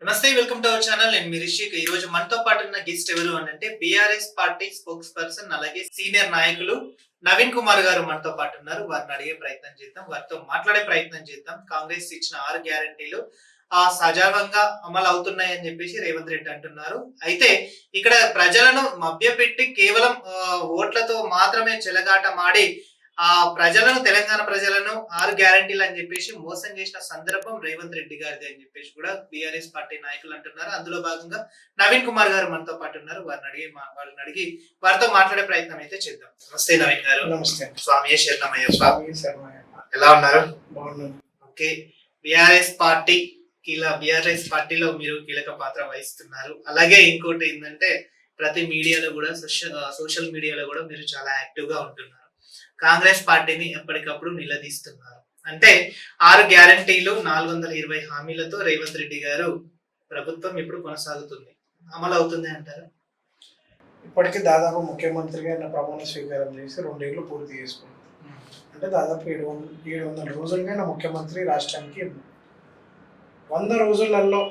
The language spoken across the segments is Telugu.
నమస్తే, వెల్కమ్ టు అవర్ ఛానల్. నేను మీ రిషిక్. ఈ రోజు మనతో పాటు ఉన్న గెస్ట్ ఎవరు అంటే బీఆర్ఎస్ పార్టీ స్పోక్స్ పర్సన్, అలాగే సీనియర్ నాయకులు నవీన్ కుమార్ గారు మనతో పాటు ఉన్నారు. వారిని అడిగే ప్రయత్నం చేద్దాం, వారితో మాట్లాడే ప్రయత్నం చేద్దాం. కాంగ్రెస్ ఇచ్చిన 6 గ్యారంటీలు సజావంగా అమలు అవుతున్నాయని చెప్పేసి రేవంత్ రెడ్డి అంటున్నారు. అయితే ఇక్కడ ప్రజలను మభ్యపెట్టి కేవలం ఓట్లతో మాత్రమే చెలగాటమాడి ప్రజలను, తెలంగాణ ప్రజలను 6 గ్యారంటీలు అని చెప్పేసి మోసం చేసిన సందర్భం రేవంత్ రెడ్డి గారిది అని చెప్పేసి కూడా బీఆర్ఎస్ పార్టీ నాయకులు అంటున్నారు. అందులో భాగంగా నవీన్ కుమార్ గారు మనతో పాటు ఉన్నారు. వారిని అడిగి వారితో మాట్లాడే ప్రయత్నం అయితే చేద్దాం. నమస్తే నవీన్ గారు. నమస్తే. స్వామి శరణమయ్యప్ప. ఎలా ఉన్నారు? బాగున్నాను. ఓకే. బీఆర్ఎస్ పార్టీలో మీరు కీలక పాత్ర వహిస్తున్నారు. అలాగే ఇంకోటి ఏంటంటే ప్రతి మీడియాలో కూడా, సోషల్ మీడియాలో కూడా మీరు చాలా యాక్టివ్ గా ఉంటున్నారు. కాంగ్రెస్ పార్టీని ఎప్పటికప్పుడు నిలదీస్తున్నారు. అంటే 6 గ్యారంటీలు 420 హామీలతో రేవంత్ రెడ్డి గారు ప్రభుత్వం ఇప్పుడు కొనసాగుతుంది. అమలు అవుతుంది అంటారు? ఇప్పటికీ దాదాపు ముఖ్యమంత్రిగా ప్రమాణ స్వీకారం చేసి 2 ఏళ్ళు పూర్తి చేసుకున్నాం. అంటే దాదాపు 700 రోజులుగా నా ముఖ్యమంత్రి రాష్ట్రానికి 100 రోజులలో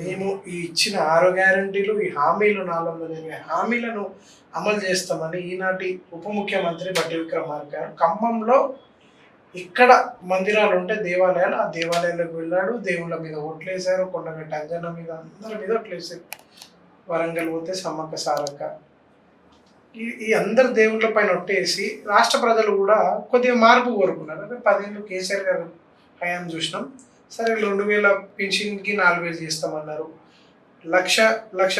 మేము ఈ ఇచ్చిన 6 గ్యారంటీలు, ఈ హామీలు 420 హామీలను అమలు చేస్తామని ఈనాటి ఉప ముఖ్యమంత్రి బట్టి విక్రమార్క గారు ఖమ్మంలో ఇక్కడ మందిరాలు ఉంటే దేవాలయాలు, ఆ దేవాలయాలకు వెళ్ళాడు. దేవుళ్ళ మీద ఓట్లేశారు, కొండగట్ట అంజన మీద, అందరి మీద ఓట్లేశారు. వరంగల్ పోతే సమ్మక్క సారక్క, ఈ అందరు దేవుళ్ళ పైన ఒట్టేసి రాష్ట్ర ప్రజలు కూడా కొద్దిగా మార్పు కోరుకున్నారు. అంటే 10 ఏళ్ళు కేసీఆర్ గారు హయాం చూసినాం. సరే 2000 పెన్షన్కి 4000 చేస్తామన్నారు. లక్ష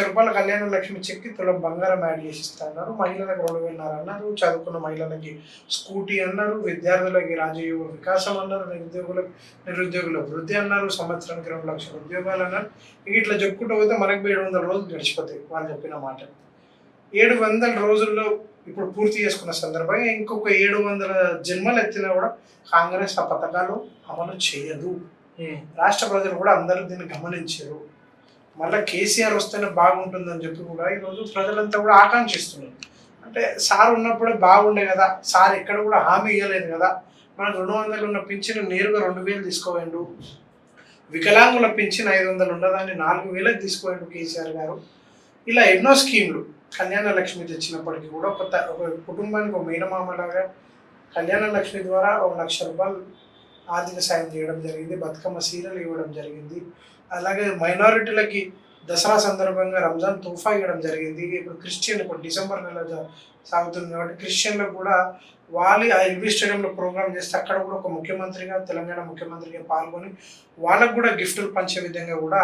రూపాయల కళ్యాణ లక్ష్మి చెక్కి తులం బంగారం యాడ్ చేసి ఇస్తున్నారు. మహిళలకు 2000 అన్నారు. చదువుకున్న మహిళలకి స్కూటీ అన్నారు. విద్యార్థులకి రాజయోగ వికాసం అన్నారు. నిరుద్యోగుల వృద్ధి అన్నారు. సంవత్సరానికి 2 లక్షల ఉద్యోగాలు అన్నారు. ఇట్లా చెప్పుకుంటూ పోతే మనకు 700 రోజులు గడిచిపోతాయి వాళ్ళు చెప్పిన మాట. 700 రోజుల్లో ఇప్పుడు పూర్తి చేసుకున్న సందర్భంగా ఇంకొక 700 జన్మలు ఎత్తినా కూడా కాంగ్రెస్ ఆ పథకాలు అమలు చేయదు. రాష్ట్ర ప్రజలు కూడా అందరూ దీన్ని గమనించారు. మళ్ళీ కేసీఆర్ వస్తేనే బాగుంటుందని చెప్పి కూడా ఈరోజు ప్రజలంతా కూడా ఆకాంక్షిస్తున్నారు. అంటే సార్ ఉన్నప్పుడే బాగుండే కదా, సార్ ఎక్కడ కూడా హామీ ఇవ్వలేదు కదా, మనకు 200 ఉన్న పింఛను నేరుగా 2000 తీసుకోవేండు, వికలాంగుల పింఛన్ 500 ఉన్నదాన్ని 4000 తీసుకోవేండు కేసీఆర్ గారు. ఇలా ఎన్నో స్కీమ్లు, కళ్యాణ లక్ష్మి తెచ్చినప్పటికీ కూడా ఒక కుటుంబానికి ఒక మేనమామలాగా కళ్యాణ లక్ష్మి ద్వారా 1 లక్ష రూపాయలు ఆర్థిక సాయం చేయడం జరిగింది. బతుకమ్మ సీరలు ఇవ్వడం జరిగింది. అలాగే మైనారిటీలకి దసరా సందర్భంగా రంజాన్ తోఫా ఇవ్వడం జరిగింది. ఇప్పుడు క్రిస్టియన్, ఇప్పుడు డిసెంబర్ నెల సాగుతుంది కాబట్టి క్రిస్టియన్లకు కూడా వాళ్ళు ఆ ఎల్బీ స్టేడియంలో ప్రోగ్రామ్ చేస్తే అక్కడ కూడా ఒక ముఖ్యమంత్రిగా, తెలంగాణ ముఖ్యమంత్రిగా పాల్గొని వాళ్ళకు కూడా గిఫ్టులు పంచే విధంగా కూడా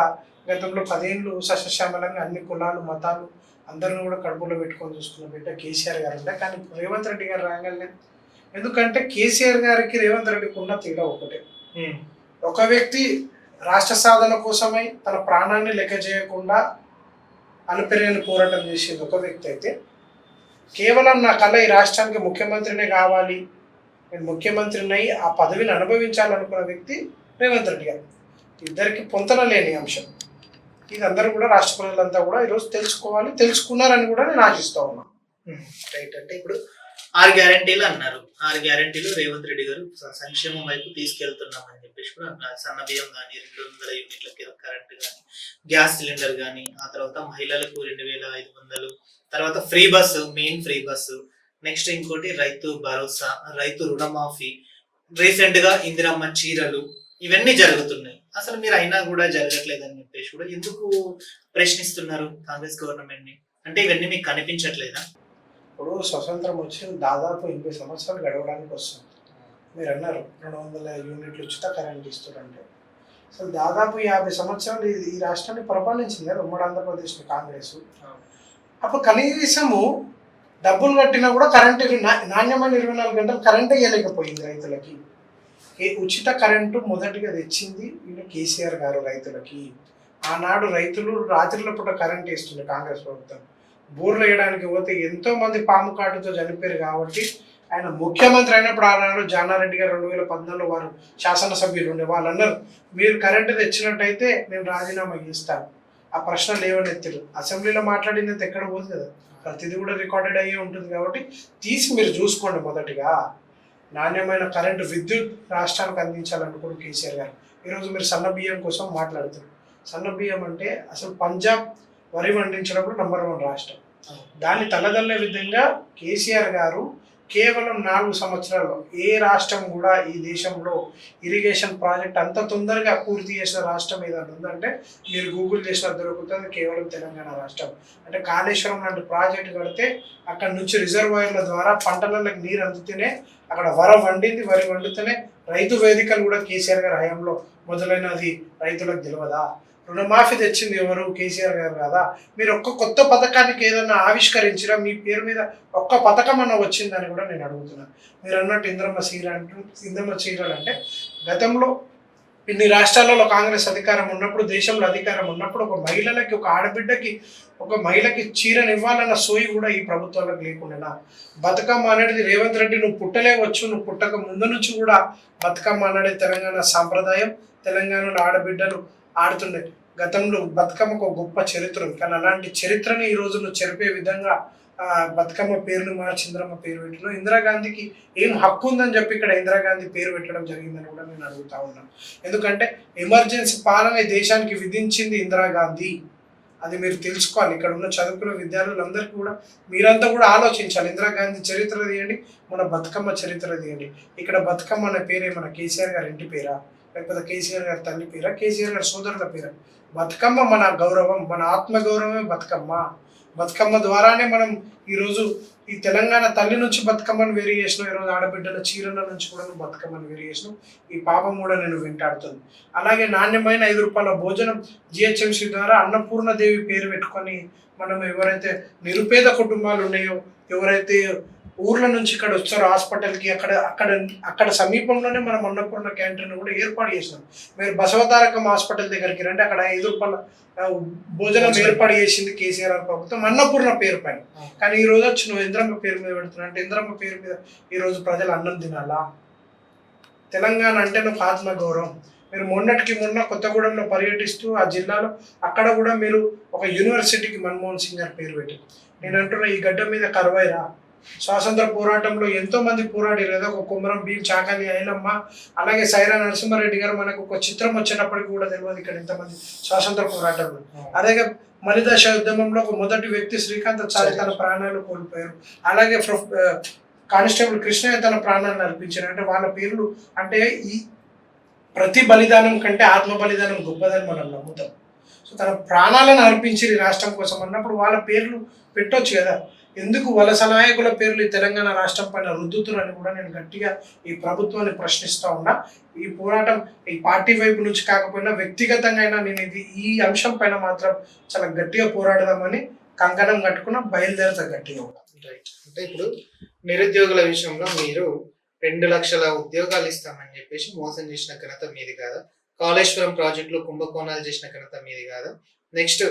గతంలో 10 ఏళ్ళు సస్యశ్యామలంగా అన్ని కులాలు, మతాలు అందరిని కూడా కడుపులో పెట్టుకొని చూసుకున్న బిడ్డ కేసీఆర్ గారు ఉండే. కానీ రేవంత్ రెడ్డి గారు రాగానే, ఎందుకంటే కేసీఆర్ గారికి రేవంత్ రెడ్డికి ఉన్న తేడా ఒకటే. ఒక వ్యక్తి రాష్ట్ర సాధన కోసమై తన ప్రాణాన్ని లెక్క చేయకుండా అలుపెరగని పోరాటం చేసేది ఒక వ్యక్తి అయితే, కేవలం నా కళ ఈ రాష్ట్రానికి ముఖ్యమంత్రినే కావాలి, నేను ముఖ్యమంత్రిని ఆ పదవిని అనుభవించాలనుకున్న వ్యక్తి రేవంత్ రెడ్డి గారు. ఇద్దరికి పొంతన లేని అంశం. ఇది అందరూ కూడా రాష్ట్ర ప్రజలంతా కూడా ఈరోజు తెలుసుకున్నారని కూడా నేను ఆశిస్తూ ఉన్నాను. రైట్. అంటే ఇప్పుడు 6 గ్యారంటీలు అన్నారు. 6 గ్యారంటీలు రేవంత్ రెడ్డి గారు సంక్షేమం వైపు తీసుకెళ్తున్నామని చెప్పేసి కూడా అన్నారు. సన్న బియ్యం కానీ, 200 యూనిట్ల కరెంట్ కానీ, గ్యాస్ సిలిండర్ కానీ, ఆ తర్వాత మహిళలకు 2500, తర్వాత free bus, main free bus, next ఇంకోటి రైతు భరోసా, రైతు రుణమాఫీ, రీసెంట్ గా ఇందిరమ్మ చీరలు, ఇవన్నీ జరుగుతున్నాయి. అసలు మీరు అయినా కూడా జరగట్లేదని చెప్పేసి కూడా ఎందుకు ప్రశ్నిస్తున్నారు కాంగ్రెస్ గవర్నమెంట్ ని? అంటే ఇవన్నీ మీకు కనిపించట్లేదా? ఇప్పుడు స్వతంత్రం వచ్చి దాదాపు 80 సంవత్సరాలు గడవడానికి వస్తుంది. మీరు అన్నారు 200 యూనిట్లు ఉచిత కరెంట్ ఇస్తారంటే, అసలు దాదాపు 50 సంవత్సరాలు ఈ రాష్ట్రాన్ని పరిపాలించింది కదా ఉమ్మడి ఆంధ్రప్రదేశ్ కాంగ్రెస్. అప్పుడు కనీసము డబ్బులు కట్టినా కూడా కరెంటు, నాణ్యమైన 24 గంటలు కరెంట్ ఇవ్వలేకపోయింది రైతులకి. ఉచిత కరెంటు మొదటిగా తెచ్చింది కేసీఆర్ గారు రైతులకి. ఆనాడు రైతులు రాత్రిల పూట కరెంట్ వేస్తుండే కాంగ్రెస్ ప్రభుత్వం. బోర్లు వేయడానికి పోతే ఎంతో మంది పాము కాటుతో చనిపోయారు కాబట్టి ఆయన ముఖ్యమంత్రి అయినప్పుడు ఆనాడు జానారెడ్డి గారు 2014లో వారు శాసనసభ్యులు ఉండే వాళ్ళు అన్నారు, మీరు కరెంటు తెచ్చినట్టయితే నేను రాజీనామా చేస్తాను. ఆ ప్రశ్న లేవనెత్తారు. అసెంబ్లీలో మాట్లాడింది ఎక్కడ పోదు కదా, ప్రతిదీ కూడా రికార్డెడ్ అయ్యే ఉంటుంది. కాబట్టి తీసి మీరు చూసుకోండి. మొదటిగా నాణ్యమైన కరెంటు, విద్యుత్ రాష్ట్రానికి అందించాలనుకోండి కేసీఆర్ గారు. ఈరోజు మీరు సన్న బియ్యం కోసం మాట్లాడుతున్నారు. సన్న బియ్యం అంటే అసలు పంజాబ్ వరి పండించినప్పుడు #1 రాష్ట్రం. దాన్ని తలదల్లే విధంగా కేసీఆర్ గారు కేవలం 4 సంవత్సరాల్లో ఏ రాష్ట్రం కూడా ఈ దేశంలో ఇరిగేషన్ ప్రాజెక్ట్ అంత తొందరగా పూర్తి చేసిన రాష్ట్రం ఏదైనా ఉందంటే మీరు గూగుల్ చేసిన దొరుకుతుంది కేవలం తెలంగాణ రాష్ట్రం. అంటే కాళేశ్వరం లాంటి ప్రాజెక్ట్ కడితే అక్కడ నుంచి రిజర్వాయర్ల ద్వారా పంటలకు నీరు అందుతూనే అక్కడ వరి వండితేనే రైతు వేదికలు కూడా కేసీఆర్ గారి హయాంలో మొదలైనది రైతులకు తెలియదా? రుణమాఫీ తెచ్చింది ఎవరు? కేసీఆర్ గారు కదా. మీరు ఒక్క కొత్త పథకానికి ఏదైనా ఆవిష్కరించినా మీ పేరు మీద ఒక్క పథకం అన్న వచ్చిందని కూడా నేను అడుగుతున్నాను. మీరు అన్నట్టు ఇంద్రమ్మ చీరలు అంటే గతంలో ఇన్ని రాష్ట్రాలలో కాంగ్రెస్ అధికారం ఉన్నప్పుడు, దేశంలో అధికారం ఉన్నప్పుడు ఒక మహిళలకి, ఒక ఆడబిడ్డకి, ఒక మహిళకి చీరని ఇవ్వాలన్న సోయి కూడా ఈ ప్రభుత్వాలకు లేకుండా బతుకమ్మ అనేది రేవంత్ రెడ్డి నువ్వు పుట్టలేవచ్చు, నువ్వు పుట్టక ముందు నుంచి కూడా బతుకమ్మ అనేది తెలంగాణ సాంప్రదాయం. తెలంగాణలో ఆడబిడ్డలు ఆడుతుండే గతంలో బతుకమ్మకు ఒక గొప్ప చరిత్ర ఉంది. కానీ అలాంటి చరిత్రని ఈ రోజు నువ్వు చెరిపే విధంగా బతుకమ్మ పేరును మార్చి ఇందిరమ్మ పేరు పెట్టడం, ఇందిరాగాంధీకి ఏం హక్కు ఉందని చెప్పి ఇక్కడ ఇందిరాగాంధీ పేరు పెట్టడం జరిగిందని కూడా నేను అడుగుతా ఉన్నాను. ఎందుకంటే ఎమర్జెన్సీ పాలన దేశానికి విధించింది ఇందిరాగాంధీ. అది మీరు తెలుసుకోవాలి. ఇక్కడ ఉన్న చదువుకున్న విద్యార్థులందరికీ కూడా మీరంతా కూడా ఆలోచించాలి. ఇందిరాగాంధీ చరిత్ర తీయండి, మన బతుకమ్మ చరిత్ర తీయండి. ఇక్కడ బతుకమ్మ అనే పేరే మన కేసీఆర్ గారి ఇంటి పేరా, లేకపోతే కేసీఆర్ గారి తల్లి పేరా, కేసీఆర్ గారి సోదరుల పేరా? బతుకమ్మ మన గౌరవం, మన ఆత్మ గౌరవమే బతుకమ్మ. బతుకమ్మ ద్వారానే మనం ఈరోజు ఈ తెలంగాణ తల్లి నుంచి బతుకమ్మను వేరు చేసినావు. ఈరోజు ఆడబిడ్డల చీరల నుంచి కూడా నువ్వు బతుకమ్మను వేరు చేసినావు. ఈ పాపం కూడా నేను వెంటాడుతుంది. అలాగే నాణ్యమైన ₹5 భోజనం జిహెచ్ఎంసీ ద్వారా అన్నపూర్ణదేవి పేరు పెట్టుకొని మనం ఎవరైతే నిరుపేద కుటుంబాలు ఉన్నాయో, ఎవరైతే ఊర్ల నుంచి ఇక్కడ వచ్చారు హాస్పిటల్కి, అక్కడ సమీపంలోనే మనం అన్నపూర్ణ క్యాంటీన్ కూడా ఏర్పాటు చేసినాం. మీరు బసవతారకం హాస్పిటల్ దగ్గరికి రండి, అక్కడ ₹5 భోజనం ఏర్పాటు చేసింది కేసీఆర్ ప్రభుత్వం అన్నపూర్ణ పేరు పైన. కానీ ఈ రోజు వచ్చి నువ్వు ఇంద్రమ్మ పేరు మీద పెడుతున్నా అంటే ఇంద్రమ్మ పేరు మీద ఈ రోజు ప్రజలు అన్నం తినాలా? తెలంగాణ అంటే నువ్వు ఆత్మ గౌరవం. మీరు మొన్న కొత్తగూడెంలో పర్యటిస్తూ ఆ జిల్లాలో అక్కడ కూడా మీరు ఒక యూనివర్సిటీకి మన్మోహన్ సింగ్ గారి పేరు పెట్టారు. నేను అంటున్నా ఈ గడ్డ మీద కరువైరా. స్వాతంత్ర పోరాటంలో ఎంతో మంది పోరాడారు కదా, ఒక కుమరం భీం, చాకలి ఐలమ్మ, అలాగే సైరా నరసింహారెడ్డి గారు. మనకు ఒక చిత్రం వచ్చినప్పటికీ కూడా తెలియదు ఇక్కడ ఎంతమంది స్వాతంత్ర పోరాటంలో. అదే మలిదశ ఉద్యమంలో ఒక మొదటి వ్యక్తి శ్రీకాంతాచారి తన ప్రాణాలు కోల్పోయారు. అలాగే కానిస్టేబుల్ కృష్ణయ్య తన ప్రాణాలను అర్పించారు. అంటే వాళ్ళ పేర్లు అంటే ఈ ప్రతి బలిదానం కంటే ఆత్మ బలిదానం గొప్పదని మనం నమ్ముతాం. సో తన ప్రాణాలను అర్పించి రాష్ట్రం కోసం అన్నప్పుడు వాళ్ళ పేర్లు పెట్టొచ్చు కదా. ఎందుకు వలస నాయకుల పేర్లు ఈ తెలంగాణ రాష్ట్రం పైన రుద్దుతున్నారని కూడా నేను గట్టిగా ఈ ప్రభుత్వాన్ని ప్రశ్నిస్తూ ఉన్నా. ఈ పోరాటం ఈ పార్టీ వైపు నుంచి కాకపోయినా వ్యక్తిగతంగా అయినా నేను ఈ అంశం పైన మాత్రం చాలా గట్టిగా పోరాడదామని కంకణం కట్టుకున్నా, బయలుదేరతా గట్టిగా ఉన్నా. రైట్. అంటే ఇప్పుడు నిరుద్యోగుల విషయంలో మీరు 2 లక్షల ఉద్యోగాలు ఇస్తామని చెప్పేసి మోసం చేసిన ఘనత మీది కాదా? కాళేశ్వరం ప్రాజెక్టులో కుంభకోణాలు చేసిన ఘనత మీది కాదా? నెక్స్ట్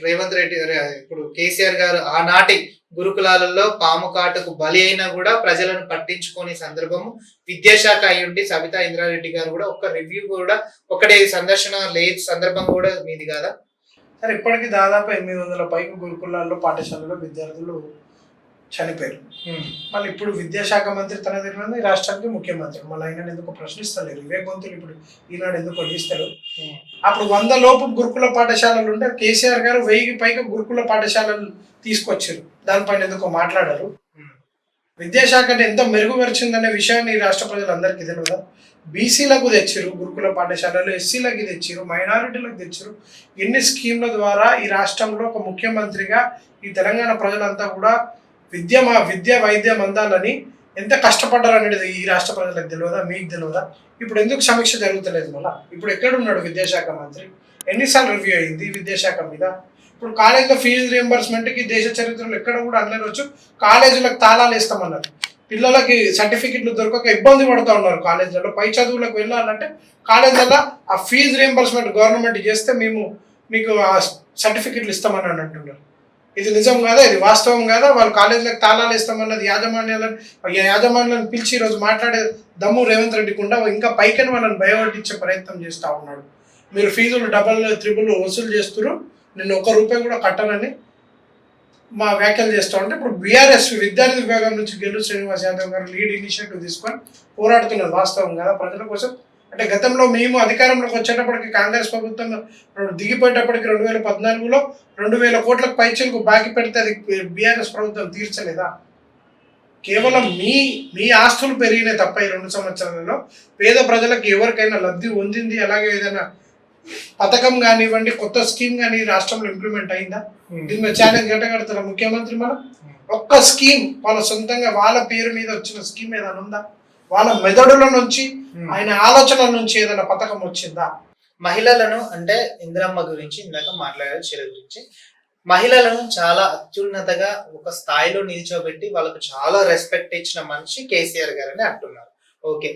రేవంత్ రెడ్డి ఇప్పుడు కేసీఆర్ గారు ఆనాటి గురుకులాలలో పాము కాటుకు బలి అయినా కూడా ప్రజలను పట్టించుకునే సందర్భము విద్యాశాఖ అయి ఉండి సబితా ఇంద్రారెడ్డి గారు కూడా ఒక్క రివ్యూ కూడా ఒకటే సందర్శన లేదు సందర్భం కూడా మీది కాదా? సరే, ఇప్పటికీ దాదాపు 800 పైకి గురుకులాల్లో పాఠశాలలో విద్యార్థులు చనిపోయారు. మళ్ళీ ఇప్పుడు విద్యాశాఖ మంత్రి తన దగ్గర రాష్ట్రానికి ముఖ్యమంత్రి, మళ్ళీ ఆయన ఎందుకు ప్రశ్నిస్తలేరు? ఇవే గొంతులు ఇప్పుడు ఈనాడు ఎందుకు వదిలిస్తారు? అప్పుడు 100 లోపు గురుకుల పాఠశాలలు ఉంటే కేసీఆర్ గారు 1000 పైగా గురుకుల పాఠశాలలు తీసుకొచ్చారు. దానిపైన ఎందుకో మాట్లాడారు. విద్యాశాఖని ఎంత మెరుగుపరిచిందనే విషయాన్ని రాష్ట్ర ప్రజలందరికీ తెలియదా? బీసీలకు తెచ్చారు గురుకుల పాఠశాలలు, ఎస్సీలకి తెచ్చారు, మైనారిటీలకు తెచ్చారు. ఎన్ని స్కీమ్ల ద్వారా ఈ రాష్ట్రంలో ఒక ముఖ్యమంత్రిగా ఈ తెలంగాణ ప్రజలంతా కూడా విద్య వైద్యం అందాలని ఎంత కష్టపడ్డారు అనేది ఈ రాష్ట్ర ప్రజలకు తెలియదా? మీకు తెలియదా? ఇప్పుడు ఎందుకు సమీక్ష జరుగుతలేదు? మళ్ళీ ఇప్పుడు ఎక్కడున్నాడు విద్యాశాఖ మంత్రి? ఎన్నిసార్లు రివ్యూ అయింది విద్యాశాఖ మీద? ఇప్పుడు కాలేజీలో ఫీజు రియంబర్స్మెంట్కి దేశ చరిత్రలో ఎక్కడ కూడా అనలేవచ్చు. కాలేజీలకు తాళాలు వేస్తామన్నారు. పిల్లలకి సర్టిఫికెట్లు దొరకక ఇబ్బంది పడుతూ ఉన్నారు. కాలేజీలలో పై చదువులకు వెళ్ళాలంటే కాలేజీలలో ఆ ఫీజు రియంబర్స్మెంట్ గవర్నమెంట్ చేస్తే మీకు ఆ సర్టిఫికెట్లు ఇస్తామని అంటున్నారు. ఇది నిజం కాదా? ఇది వాస్తవం కాదా? వాళ్ళు కాలేజీలకు తాళాలు ఇస్తామన్నది యాజమాన్యాలను పిలిచి ఈరోజు మాట్లాడే దమ్ము రేవంత్ రెడ్డికి ఉండా ఇంకా పైకని వాళ్ళని భయపట్టించే ప్రయత్నం చేస్తూ ఉన్నాడు. మీరు ఫీజులు డబల్ త్రిబుల్ వసూలు చేస్తున్నారు, నేను ₹1 కూడా కట్టనని మా వ్యాఖ్యలు చేస్తూ ఉంటే ఇప్పుడు బీఆర్ఎస్ విద్యార్థి విభాగం నుంచి గెల్లు శ్రీనివాస్ యాదవ్ గారు లీడ్ ఇనిషియేటివ్ తీసుకొని పోరాడుతున్నారు. వాస్తవం కదా? ప్రజల కోసం అంటే గతంలో మేము అధికారంలోకి వచ్చేటప్పటికి కాంగ్రెస్ ప్రభుత్వం దిగిపోయేటప్పటికి 2014లో 2,000 కోట్లకు పైచలకు బాకీ పెడితే అది బీఆర్ఎస్ ప్రభుత్వం తీర్చలేదా? కేవలం మీ ఆస్తులు పెరిగినాయి తప్ప ఈ 2 సంవత్సరాలలో పేద ప్రజలకు ఎవరికైనా లబ్ధి పొందింది, అలాగే ఏదైనా పథకం కానివ్వండి, కొత్త స్కీమ్ కానీ రాష్ట్రంలో ఇంప్లిమెంట్ అయిందా? దీని మీద ఛాలెంజ్ గట్టగడతారా ముఖ్యమంత్రి? మనం ఒక్క స్కీమ్ వాళ్ళ సొంతంగా వాళ్ళ పేరు మీద వచ్చిన స్కీమ్ ఏదైనా ఉందా? వాళ్ళ మెదడుల నుంచి ఆయన ఆలోచనల నుంచి ఏదైనా పథకం వచ్చిందా? మహిళలను అంటే ఇందిరమ్మ గురించి ఇందాక మాట్లాడారు, చీర గురించి. మహిళలను చాలా అత్యున్నతగా ఒక స్థాయిలో నిల్చోబెట్టి వాళ్ళకు చాలా రెస్పెక్ట్ ఇచ్చిన మనిషి కేసీఆర్ గారు అని అంటున్నారు. ఓకే,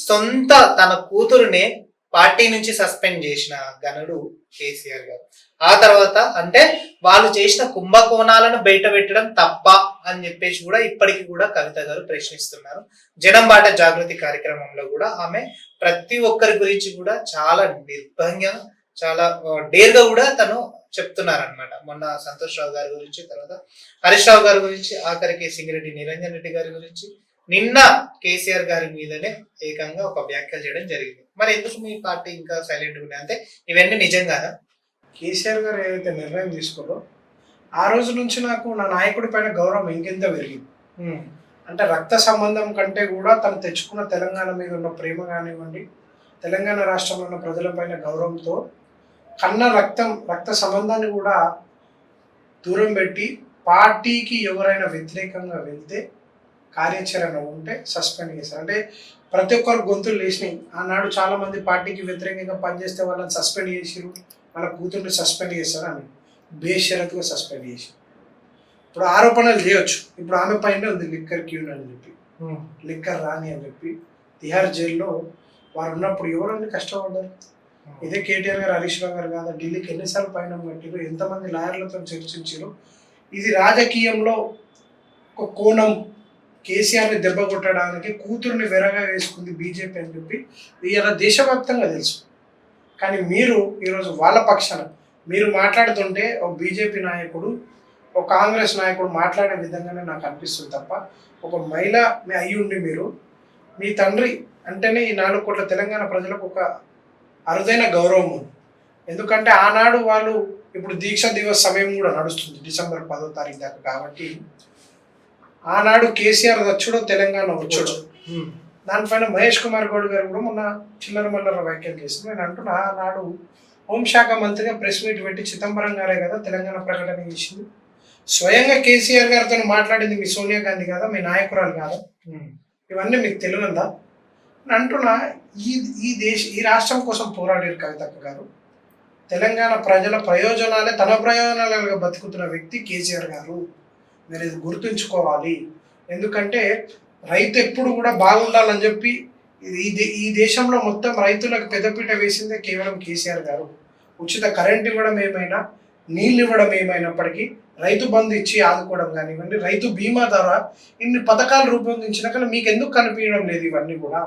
సొంత తన కూతురునే పార్టీ నుంచి సస్పెండ్ చేసిన గనుడు కేసీఆర్ గారు. ఆ తర్వాత అంటే వాళ్ళు చేసిన కుంభకోణాలను బయట పెట్టడం తప్ప అని చెప్పేసి కూడా ఇప్పటికి కూడా కవిత గారు ప్రశ్నిస్తున్నారు. జనం బాట జాగృతి కార్యక్రమంలో కూడా ఆమె ప్రతి ఒక్కరి గురించి కూడా చాలా నిర్భయంగా, చాలా డేర్ గా కూడా తను చెప్తున్నారనమాట. మొన్న సంతోష్ రావు గారి గురించి, తర్వాత హరీష్ రావు గారి గురించి, ఆఖరికి సింగిరెడ్డి నిరంజన్ రెడ్డి గారి గురించి, నిన్న కేసీఆర్ గారి మీదనే ఏకంగా ఒక వ్యాఖ్యలు చేయడం జరిగింది. మరి ఎందుకు మీ పార్టీ ఇంకా సైలెంట్ ఉన్నాయి? అంటే ఇవన్నీ నిజంగానా? కేసీఆర్ గారు ఏదైతే నిర్ణయం తీసుకోరో ఆ రోజు నుంచి నాకు నా నాయకుడి పైన గౌరవం ఇంకెంత పెరిగింది. అంటే రక్త సంబంధం కంటే కూడా తను తెచ్చుకున్న తెలంగాణ మీద ఉన్న ప్రేమ కానివ్వండి, తెలంగాణ రాష్ట్రంలో ఉన్న ప్రజలపైన గౌరవంతో కన్న రక్త సంబంధాన్ని కూడా దూరం పెట్టి పార్టీకి ఎవరైనా వ్యతిరేకంగా వెళ్తే కార్యాచరణ ఉంటే సస్పెండ్ చేశారు. అంటే ప్రతి ఒక్కరు గొంతులు లేచినాయి. ఆనాడు చాలా మంది పార్టీకి వ్యతిరేకంగా పనిచేస్తే వాళ్ళని సస్పెండ్ చేసిరు, వాళ్ళ కూతుర్ని సస్పెండ్ చేశారు అని బేషరతుగా సస్పెండ్ చేసి ఇప్పుడు ఆరోపణలు చేయొచ్చు. ఇప్పుడు ఆమె పైన ఉంది లిక్కర్ క్యూన్ అని చెప్పి, లిక్కర్ రాని అని చెప్పి తిహార్ జైల్లో వారు ఉన్నప్పుడు ఎవరన్నీ కష్టపడ్డారు. ఇదే కేటీఆర్ గారు, హరీష్ రావు గారు కాదా ఢిల్లీకి ఎన్నిసార్లు పైన కట్టిరు, ఎంతమంది లాయర్లతో చర్చించారు. ఇది రాజకీయంలో ఒక కోణం. కేసీఆర్ని దెబ్బ కొట్టడానికి కూతుర్ని వెరగా వేసుకుంది బీజేపీ అని చెప్పి ఇలా దేశవ్యాప్తంగా తెలుసు. కానీ మీరు ఈరోజు వాళ్ళ పక్షాన మీరు మాట్లాడుతుంటే ఒక బీజేపీ నాయకుడు, ఒక కాంగ్రెస్ నాయకుడు మాట్లాడే విధంగానే నాకు అనిపిస్తుంది తప్ప ఒక మహిళ అయ్యి ఉండి మీరు మీ తండ్రి అంటేనే ఈ 4 కోట్ల తెలంగాణ ప్రజలకు ఒక అరుదైన గౌరవం ఉంది. ఎందుకంటే ఆనాడు వాళ్ళు ఇప్పుడు దీక్ష దివస్ సమయం కూడా నడుస్తుంది డిసెంబర్ 10వ తారీఖు దాకా. కాబట్టి ఆనాడు కేసీఆర్ వచ్చుడో తెలంగాణ వచ్చుడు, దానిపైన మహేష్ కుమార్ గౌడ్ గారు కూడా మొన్న చిల్లర మల్లర వ్యాఖ్యలు చేసింది. నేను అంటున్నా ఆనాడు హోంశాఖ మంత్రిగా ప్రెస్ మీట్ పెట్టి చిదంబరం గారే కదా తెలంగాణ ప్రకటన చేసింది. స్వయంగా కేసీఆర్ గారితో మాట్లాడింది మీ సోనియా గాంధీ కాదా, మీ నాయకురాలు కాదా? ఇవన్నీ మీకు తెలియదా? అంటున్నా ఈ రాష్ట్రం కోసం పోరాడారు కవితక్క గారు. తెలంగాణ ప్రజల ప్రయోజనాలే తన ప్రయోజనాలుగా బతుకుతున్న వ్యక్తి కేసీఆర్ గారు. మీరు ఇది గుర్తుంచుకోవాలి. ఎందుకంటే రైతు ఎప్పుడు కూడా బాగుండాలని చెప్పి ఈ దేశంలో మొత్తం రైతులకు పెద్దపీట వేసిందే కేవలం కేసీఆర్ గారు. ఉచిత కరెంట్ ఇవ్వడం ఏమైనా, నీళ్ళు ఇవ్వడం ఏమైనప్పటికీ, రైతు బంధు ఇచ్చి ఆదుకోవడం కానివ్వండి, రైతు బీమా ద్వారా ఇన్ని పథకాలు రూపొందించినా కానీ మీకు ఎందుకు కనిపించడం లేదు? ఇవన్నీ కూడా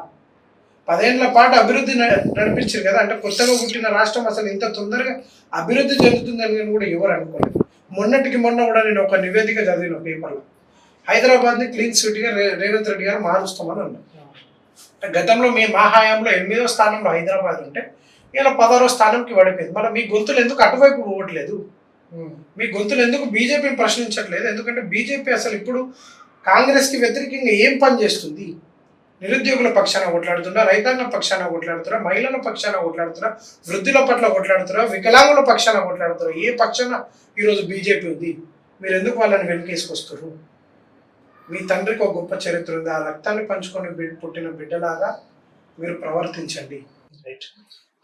10 ఏళ్ల పాటు అభివృద్ధి నడిపించారు కదా. అంటే కొత్తగా పుట్టిన రాష్ట్రం అసలు ఇంత తొందరగా అభివృద్ధి చెందుతుందని కూడా ఎవరు అనుకోలేదు. మొన్నటికి మొన్న కూడా నేను ఒక నివేదిక చదివిన పేపర్లో, హైదరాబాద్ని క్లీన్ సిటీగా రేవంత్ రెడ్డి గారు మారుస్తామని అన్నారు. గతంలో మా హయాంలో 8వ స్థానంలో హైదరాబాద్ ఉంటే ఇలా 16వ స్థానంకి పడిపోయింది. మరి మీ గొంతులు ఎందుకు అటువైపు పోవట్లేదు? మీ గొంతులు ఎందుకు బీజేపీని ప్రశ్నించట్లేదు? ఎందుకంటే బీజేపీ అసలు ఇప్పుడు కాంగ్రెస్కి వ్యతిరేకంగా ఏం పని చేస్తుంది? నిరుద్యోగుల పక్షాన కొట్లాడుతున్నా, రైతాంగ పక్షాన కొట్లాడుతున్నా, మహిళల పక్షాన కొట్లాడుతున్నా, వృద్ధుల పట్ల కొట్లాడుతున్నా, వికలాంగుల పక్షాన కొట్లాడుతున్నా. ఏ పక్షాన ఈరోజు బీజేపీ ఉంది? మీరు ఎందుకు వాళ్ళని వెనకేసుకొస్తారు? మీ తండ్రికి ఒక గొప్ప చరిత్ర ఉంది. ఆ రక్తాన్ని పంచుకొని పుట్టిన బిడ్డలాగా మీరు ప్రవర్తించండి.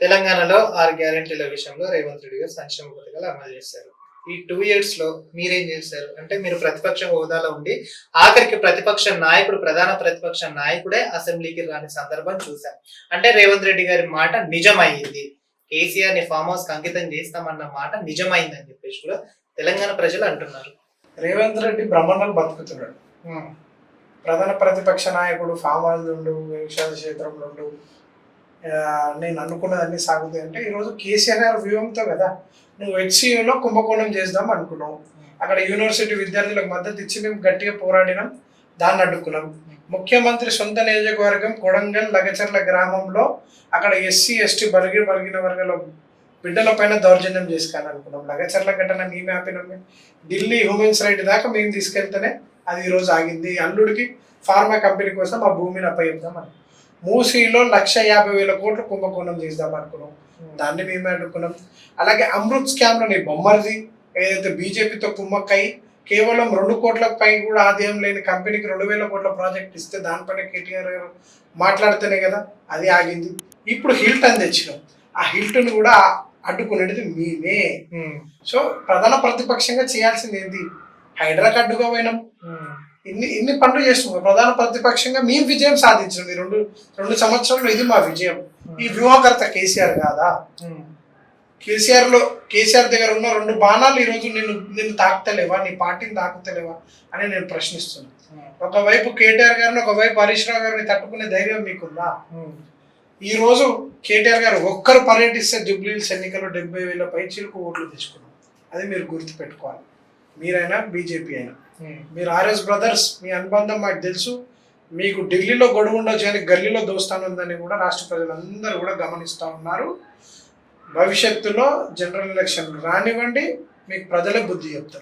తెలంగాణలో 6 గ్యారెంటీల విషయంలో రేవంత్ రెడ్డి గారు సంక్షేమ పథకాలు అమలు చేశారు. ఈ 2 years లో మీరేం చేశారు? అంటే మీరు ప్రతిపక్ష హోదాలో ఉండి ఆఖరికి ప్రధాన ప్రతిపక్ష నాయకుడే అసెంబ్లీకి రాని సందర్భం చూసాం. అంటే రేవంత్ రెడ్డి గారి మాట నిజమైంది, కేసీఆర్ ని ఫామ్ హౌస్ కి అంకితం చేస్తామన్న మాట నిజమైందని చెప్పేసి కూడా తెలంగాణ ప్రజలు అంటున్నారు. రేవంత్ రెడ్డి బ్రహ్మాండాలు బతుకుతున్నాడు. ప్రధాన ప్రతిపక్ష నాయకుడు ఫామ్ హౌస్ ఉండు, వ్యవసాయ క్షేత్రంలో ఉండు, నేను అనుకున్నదన్నీ సాగుతాయి అంటే ఈరోజు కేసీఆర్ గారి వ్యూహంతో కదా. నువ్వు హెచ్సియూలో కుంభకోణం చేద్దాం అనుకున్నావు, అక్కడ యూనివర్సిటీ విద్యార్థులకు మద్దతు ఇచ్చి మేము గట్టిగా పోరాడినాం, దాన్ని అడ్డుకున్నాం. ముఖ్యమంత్రి సొంత నియోజకవర్గం కొడంగల్ లగచర్ల గ్రామంలో అక్కడ ఎస్సీ ఎస్టీ బలిగిన వర్గాల బిడ్డల పైన దౌర్జన్యం చేసుకోవాలనుకున్నాం. లగచర్ల ఘటన మేము ఆపినాం. ఢిల్లీ హ్యూమన్స్ రైట్ దాకా మేము తీసుకెళ్తేనే అది ఈరోజు ఆగింది. అల్లుడికి ఫార్మా కంపెనీ కోసం ఆ భూమిని అప్పగిద్దామని. మూసీలో 1,50,000 కోట్లు కుంభకోణం చేద్దాం అనుకున్నాం. దాన్ని మేమే అడ్డుకున్నాం. అలాగే అమృత్ స్కామ్లోని బొమ్మర్ది ఏదైతే బీజేపీతో కుమ్మక్కై కేవలం 2 కోట్ల పై కూడా ఆదాయం లేని కంపెనీకి 2,000 కోట్ల ప్రాజెక్ట్ ఇస్తే దానిపైన కేటీఆర్ గారు మాట్లాడితేనే కదా అది ఆగింది. ఇప్పుడు హిల్టన్ తెచ్చినాం. ఆ హిల్టన్ కూడా అడ్డుకునేది మేమే. సో ప్రధాన ప్రతిపక్షంగా చేయాల్సింది ఏంటి? హైడ్రాకి అడ్డుగా పోయినాం. ఇన్ని పనులు చేస్తున్నాం. ప్రధాన ప్రతిపక్షంగా మేము విజయం సాధించినాం. ఈ రెండు సంవత్సరాలు ఇది మా విజయం. ఈ వ్యూహకర్త కేసీఆర్ కాదా? కేసీఆర్ దగ్గర ఉన్న 2 బాణాలు ఈరోజు నిన్ను తాకుతలేవా, నీ పార్టీని తాకుతలేవా అని నేను ప్రశ్నిస్తున్నాను. ఒకవైపు కేటీఆర్ గారిని, ఒకవైపు హరీష్ రావు గారిని తట్టుకునే ధైర్యం మీకుందా? ఈ రోజు కేటీఆర్ గారు ఒక్కరు పర్యటిస్తే జూబ్లీహిల్స్ ఎన్నికల్లో 70,000 పైచీలకు ఓట్లు తెచ్చుకున్నాం. అది మీరు గుర్తుపెట్టుకోవాలి. మీరైనా బీజేపీ అయినా మీరు ఆర్ఎస్ బ్రదర్స్, మీ అనుబంధం మాకు తెలుసు. మీకు ఢిల్లీలో గొడవ ఉండొచ్చు కానీ గల్లీలో దోస్తానుందని కూడా రాష్ట్ర ప్రజలందరూ కూడా గమనిస్తూ ఉన్నారు. భవిష్యత్తులో జనరల్ ఎలక్షన్లు రానివ్వండి, మీకు ప్రజలే బుద్ధి చెప్తారు.